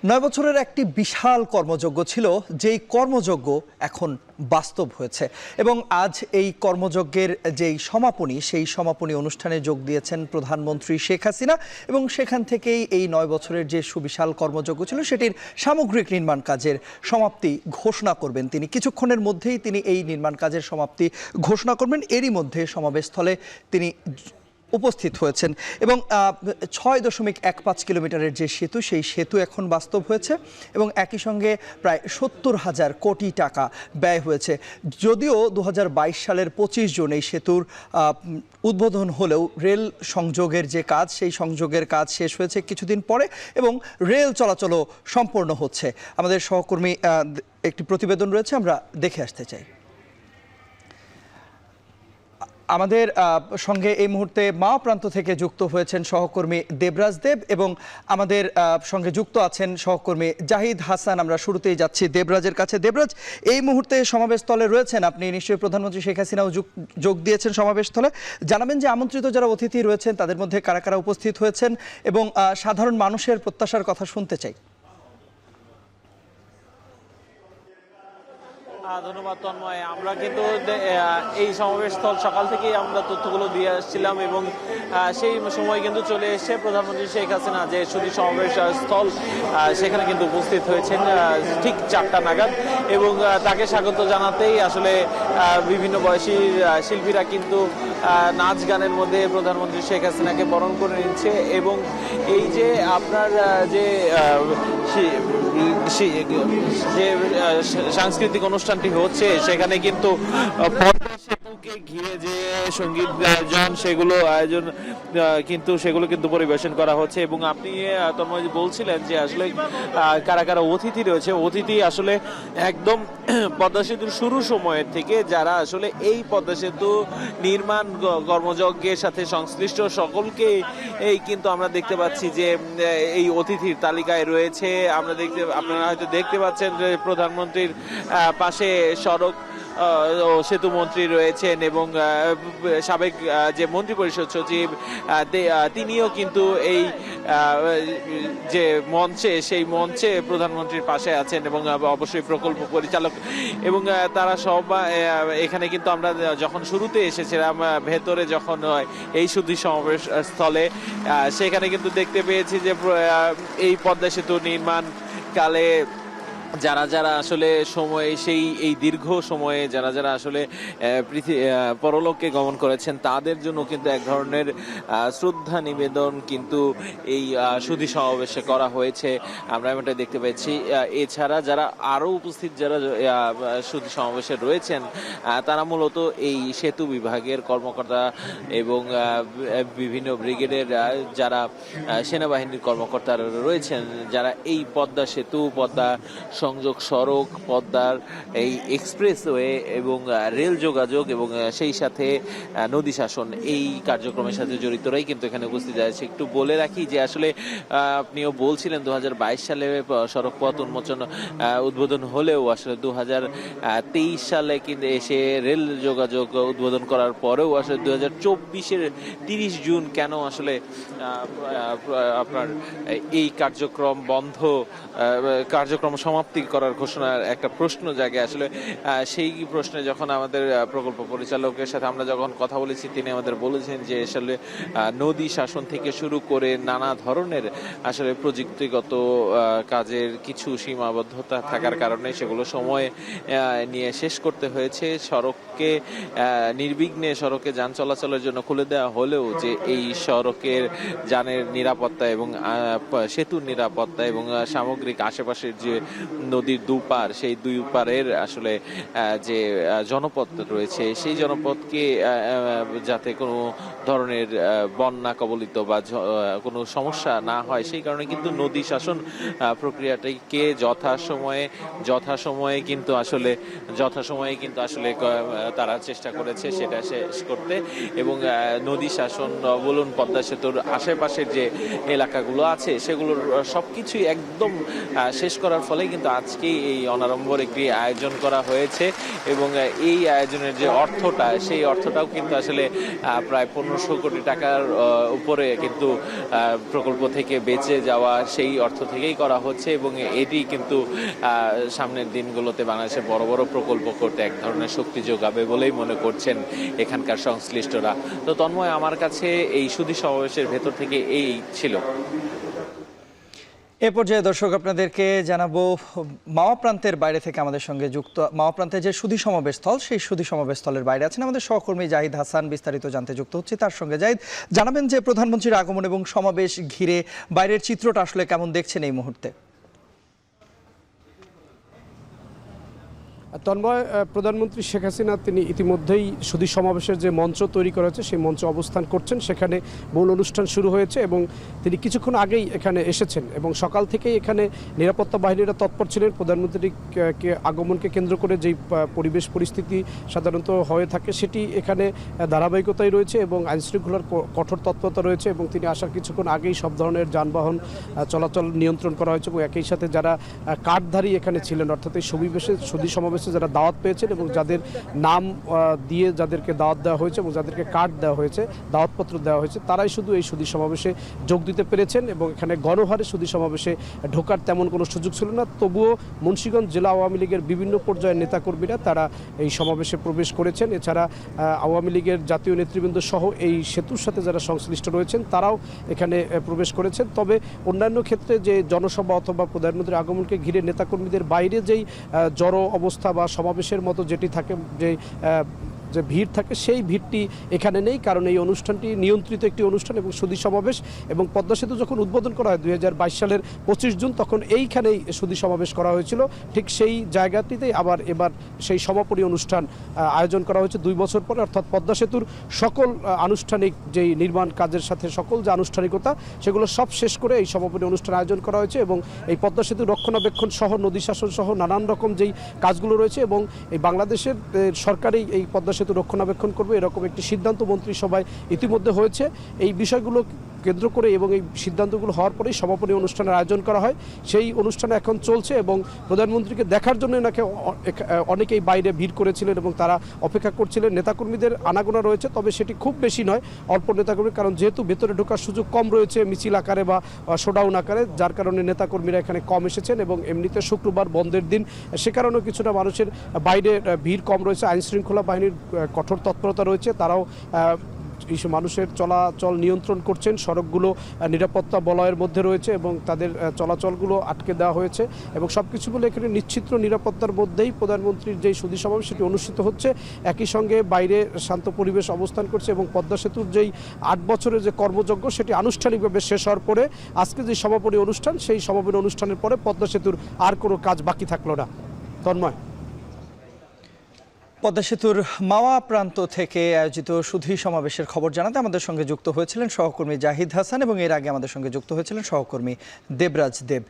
৯ বছরের একটি বিশাল কর্মযজ্ঞ ছিল, যেই কর্মযজ্ঞ এখন বাস্তব হয়েছে এবং আজ এই কর্মযজ্ঞের যেই সমাপনী, সেই সমাপনী অনুষ্ঠানে যোগ দিয়েছেন প্রধানমন্ত্রী শেখ হাসিনা এবং সেখান থেকেই এই ৯ বছরের যে সুবিশাল কর্মযজ্ঞ ছিল সেটির সামগ্রিক নির্মাণ কাজের সমাপ্তি ঘোষণা করবেন তিনি। কিছুক্ষণের মধ্যেই তিনি এই নির্মাণ কাজের সমাপ্তি ঘোষণা করবেন। এরই মধ্যে সমাবেশস্থলে তিনি উপস্থিত হয়েছেন এবং ৬.১৫ কিলোমিটারের যে সেতু, সেই সেতু এখন বাস্তব হয়েছে এবং একই সঙ্গে প্রায় ৭০,০০০ কোটি টাকা ব্যয় হয়েছে। যদিও ২০২২ সালের ২৫ জুন এই সেতুর উদ্বোধন হলেও রেল সংযোগের যে কাজ, সেই সংযোগের কাজ শেষ হয়েছে কিছুদিন পরে এবং রেল চলাচলও সম্পন্ন হচ্ছে। আমাদের সহকর্মী একটি প্রতিবেদন রয়েছে, আমরা দেখে আসতে চাই। আমাদের সঙ্গে এই মুহূর্তে মা প্রান্ত থেকে যুক্ত হয়েছেন সহকর্মী দেবরাজ দেব এবং আমাদের সঙ্গে যুক্ত আছেন সহকর্মী জাহিদ হাসান। আমরা শুরুতেই যাচ্ছি দেবরাজের কাছে। দেবরাজ, এই মুহূর্তে সমাবেশস্থলে রয়েছেন আপনি, নিশ্চয়ই প্রধানমন্ত্রী শেখ হাসিনাও যোগ দিয়েছেন সমাবেশস্থলে। জানাবেন যে আমন্ত্রিত যারা অতিথি রয়েছেন তাদের মধ্যে কারা কারা উপস্থিত হয়েছেন এবং সাধারণ মানুষের প্রত্যাশার কথা শুনতে চাই। ধন্যবাদ তন্ময়। আমরা কিন্তু এই সমাবেশস্থল সকাল থেকেই আমরা তথ্যগুলো দিয়ে আসছিলাম এবং সেই সময় কিন্তু চলে এসেছে প্রধানমন্ত্রী শেখ হাসিনা যে সুধী সমাবেশ স্থল, সেখানে কিন্তু উপস্থিত হয়েছেন ঠিক ৪টা নাগাদ এবং তাকে স্বাগত জানাতেই আসলে বিভিন্ন বয়সী শিল্পীরা কিন্তু নাচ গানের মধ্যে প্রধানমন্ত্রী শেখ হাসিনাকে বরণ করে নিচ্ছে এবং এই যে আপনার যে সাংস্কৃতিক অনুষ্ঠানটি হচ্ছে সেখানে কিন্তু পদ্মা সেতুকে ঘিরে যে সঙ্গীত আয়োজন সেগুলো কিন্তু পরিবেশন করা হচ্ছে এবং আপনি তন্ময় বলছিলেন যে আসলে কারা কারা অতিথি রয়েছে। অতিথি আসলে একদম পদ্মা সেতুর শুরু সময়ের থেকে যারা আসলে এই পদ্মা সেতু নির্মাণ কর্মযজ্ঞের সাথে সংশ্লিষ্ট সকলকে এই কিন্তু আমরা দেখতে পাচ্ছি যে এই অতিথির তালিকায় রয়েছে। আপনারা হয়তো দেখতে পাচ্ছেন যে প্রধানমন্ত্রীর পাশে সড়ক ও সেতু মন্ত্রী রয়েছেন এবং সাবেক যে মন্ত্রী পরিষদ সচিব তিনিও কিন্তু এই যে মঞ্চে, সেই মঞ্চে প্রধানমন্ত্রীর পাশে আছেন এবং অবশ্যই প্রকল্প পরিচালক এবং তারা সব এখানে কিন্তু আমরা যখন শুরুতে এসেছিলাম ভেতরে যখন এই সুধী সমাবেশ স্থলে, সেখানে কিন্তু দেখতে পেয়েছি যে এই পদ্মা সেতু নির্মাণ কালে যারা যারা আসলে এই দীর্ঘ সময়ে যারা আসলে পরলোকে গমন করেছেন তাদের জন্য কিন্তু এক ধরনের শ্রদ্ধা নিবেদন কিন্তু এই সুধী সমাবেশে করা হয়েছে, আমরা এমনটা দেখতে পেয়েছি। এছাড়া যারা আরও উপস্থিত যারা সুধী সমাবেশে রয়েছেন তারা মূলত এই সেতু বিভাগের কর্মকর্তা এবং বিভিন্ন ব্রিগেডের যারা সেনাবাহিনীর কর্মকর্তারা রয়েছেন, যারা এই পদ্মা সেতু, পদ্মা সংযোগ সড়ক, পদ্মার এই এক্সপ্রেসওয়ে এবং রেল যোগাযোগ এবং সেই সাথে নদী শাসন এই কার্যক্রমের সাথে জড়িতরাই কিন্তু এখানে উপস্থিত আছে। একটু বলে রাখি যে আসলে আপনিও বলছিলেন ২০২২ সালে সড়ক পথ উদ্বোধন হলেও আসলে ২০২৩ সালে কিন্তু এসে রেল যোগাযোগ উদ্বোধন করার পরেও আসলে ২০২৪-এর ৩০ জুন কেন আসলে আপনার এই কার্যক্রম সমাপ্তি করার ঘোষণার একটা প্রশ্ন জাগে। আসলে সেই প্রশ্নে যখন আমাদের প্রকল্প পরিচালকের সাথে আমরা যখন কথা বলেছি, তিনি আমাদের বলেছেন যে আসলে নদী শাসন থেকে শুরু করে নানা ধরনের আসলে প্রযুক্তিগত কাজের কিছু সীমাবদ্ধতা থাকার কারণে সেগুলো সময় নিয়ে শেষ করতে হয়েছে। সড়ককে নির্বিঘ্নে সড়কে যান চলাচলের জন্য খুলে দেওয়া হলেও যে এই সড়কের যানের নিরাপত্তা এবং সেতুর নিরাপত্তা এবং সামগ্রিক আশেপাশের যে নদীর দুপার, সেই দুই পারের আসলে যে জনপদ রয়েছে, সেই জনপদকে যাতে কোনো ধরনের বন্যা কবলিত বা কোনো সমস্যা না হয়, সেই কারণে কিন্তু নদী শাসন প্রক্রিয়াটিকে যথাসময়ে কিন্তু আসলে তারা চেষ্টা করেছে সেটা শেষ করতে এবং নদী শাসন বলুন, পদ্মা সেতুর আশেপাশের যে এলাকাগুলো আছে সেগুলোর সবকিছুই একদম শেষ করার ফলে কিন্তু আজকেই এই অনাড়ম্বর একটি আয়োজন করা হয়েছে এবং এই আয়োজনের যে অর্থটা সেই অর্থটাও কিন্তু আসলে প্রায় 1500 কোটি টাকার উপরে কিন্তু প্রকল্প থেকে বেঁচে যাওয়া সেই অর্থ থেকেই করা হচ্ছে এবং এটি কিন্তু সামনের দিনগুলোতে বাংলাদেশে বড় বড় প্রকল্প করতে এক ধরনের শক্তি যোগাবে বলেই মনে করছেন এখানকার সংশ্লিষ্টরা। তো তন্ময়, আমার কাছে এই সুধী সমাবেশের ভেতর থেকে এই ছিল। এ পর্যায়ে দর্শক আপনাদেরকে জানাবো মাওয়া প্রান্তের বাইরে থেকে আমাদের সঙ্গে যুক্ত, মাওয়া প্রান্তে যে সুধী সমাবেশ স্থল, সেই সুধী সমাবেশ স্থলের বাইরে আছেন আমাদের সহকর্মী জাহিদ হাসান। বিস্তারিত জানতে যুক্ত হচ্ছে তার সঙ্গে। জাহিদ, জানাবেন যে প্রধানমন্ত্রীর আগমন এবং সমাবেশ ঘিরে বাইরের চিত্রটা আসলে কেমন দেখছেন এই মুহূর্তে? তন্ময়, প্রধানমন্ত্রী শেখ হাসিনা তিনি ইতিমধ্যেই সুধী সমাবেশের যে মঞ্চ তৈরি করা হয়েছে সেই মঞ্চে অবস্থান করছেন। সেখানে মূল অনুষ্ঠান শুরু হয়েছে এবং তিনি কিছুক্ষণ আগেই এখানে এসেছেন এবং সকাল থেকেই এখানে নিরাপত্তা বাহিনীরা তৎপর ছিলেন। প্রধানমন্ত্রীর আগমনকে কেন্দ্র করে যেই পরিবেশ পরিস্থিতি সাধারণত হয়ে থাকে সেটি এখানে ধারাবাহিকতায় রয়েছে এবং আইনশৃঙ্খলার কঠোর তৎপরতা রয়েছে এবং তিনি আসার কিছুক্ষণ আগেই সব ধরনের যানবাহন চলাচল নিয়ন্ত্রণ করা হয়েছে এবং একই সাথে যারা কার্ডধারী এখানে ছিলেন, অর্থাৎ এই সুধী সমাবেশে যারা দাওয়াত পেয়েছেন এবং যাদের নাম দিয়ে যাদেরকে দাওয়াত দেওয়া হয়েছে এবং যাদেরকে কার্ড দেওয়া হয়েছে, দাওয়াতপত্র দেওয়া হয়েছে, তারাই শুধু এই সুধী সমাবেশে যোগ দিতে পেরেছেন এবং এখানে গণহারে সুধী সমাবেশে ঢোকার তেমন কোনো সুযোগ ছিল না। তবুও মুন্সিগঞ্জ জেলা আওয়ামী লীগের বিভিন্ন পর্যায়ের নেতাকর্মীরা তারা এই সমাবেশে প্রবেশ করেছেন। এছাড়া আওয়ামী লীগের জাতীয় নেতৃবৃন্দ সহ এই সেতুর সাথে যারা সংশ্লিষ্ট রয়েছেন তারাও এখানে প্রবেশ করেছেন। তবে অন্যান্য ক্ষেত্রে যে জনসভা অথবা প্রধানমন্ত্রীর আগমনকে ঘিরে নেতাকর্মীদের বাইরে যেই জড়ো অবস্থা বা সমাবেশের মতো যেটি থাকে, যে ভিড় থাকে, সেই ভিড়টি এখানে নেই, কারণ এই অনুষ্ঠানটি নিয়ন্ত্রিত একটি অনুষ্ঠান এবং সুধী সমাবেশ। এবং পদ্মা সেতু যখন উদ্বোধন করা হয় 2022 সালের 25 জুন, তখন এইখানেই সুধী সমাবেশ করা হয়েছিল। ঠিক সেই জায়গাটিতেই এবার সেই সমাপনী অনুষ্ঠান আয়োজন করা হয়েছে 2 বছর পরে, অর্থাৎ পদ্মা সেতুর সকল আনুষ্ঠানিক যেই নির্মাণ কাজের সাথে সকল যে আনুষ্ঠানিকতা সেগুলো সব শেষ করে এই সমাপনী অনুষ্ঠান আয়োজন করা হয়েছে এবং এই পদ্মা সেতু রক্ষণাবেক্ষণ সহ নদী শাসন সহ নানান রকম যেই কাজগুলো রয়েছে এবং এই বাংলাদেশের সরকারই এই পদ্মা সেতু রক্ষণাবেক্ষণ করবে এরকম একটি সিদ্ধান্ত মন্ত্রিসভায় ইতিমধ্যে হয়েছে। এই বিষয়গুলো কেন্দ্র করে এবং এই সিদ্ধান্তগুলো হওয়ার পরেই সমাপনী অনুষ্ঠানের আয়োজন করা হয়। সেই অনুষ্ঠান এখন চলছে এবং প্রধানমন্ত্রীকে দেখার জন্য নাকি অনেকেই বাইরে ভিড় করেছিলেন এবং তারা অপেক্ষা করছিলেন। নেতাকর্মীদের আনাগোনা রয়েছে, তবে সেটি খুব বেশি নয়, অল্প নেতাকর্মী, কারণ যেহেতু ভেতরে ঢোকার সুযোগ কম রয়েছে মিছিল আকারে বা শোডাউন আকারে, যার কারণে নেতাকর্মীরা এখানে কম এসেছেন এবং এমনিতে শুক্রবার বন্ধের দিন, সে কারণেও কিছুটা মানুষের বাইরে ভিড় কম রয়েছে। আইনশৃঙ্খলা বাহিনীর কঠোর তৎপরতা রয়েছে, তারাও এইসব মানুষের চলাচল নিয়ন্ত্রণ করছেন। সড়কগুলো নিরাপত্তা বলয়ের মধ্যে রয়েছে এবং তাদের চলাচলগুলো আটকে দেওয়া হয়েছে এবং সব কিছু বলে এখানে নিশ্চিত নিরাপত্তার মধ্যেই প্রধানমন্ত্রীর যেই সুধী সমাবেশ সেটি অনুষ্ঠিত হচ্ছে। একই সঙ্গে বাইরে শান্ত পরিবেশ অবস্থান করছে এবং পদ্মা সেতুর যেই 8 বছরের যে কর্মযজ্ঞ সেটি আনুষ্ঠানিকভাবে শেষ হওয়ার পরে আজকে যে সমাপনী অনুষ্ঠান, সেই সমাপনী অনুষ্ঠানের পরে পদ্মা সেতুর আর কোনো কাজ বাকি থাকলো না। তন্ময়, পদ্মা সেতুর মাওয়া প্রান্ত থেকে আয়োজিত সুধী সমাবেশের খবর জানাতে আমাদের সঙ্গে যুক্ত হয়েছিলেন সহকর্মী জাহিদ হাসান এবং এর আগে আমাদের সঙ্গে যুক্ত হয়েছিলেন সহকর্মী দেবরাজ দেব।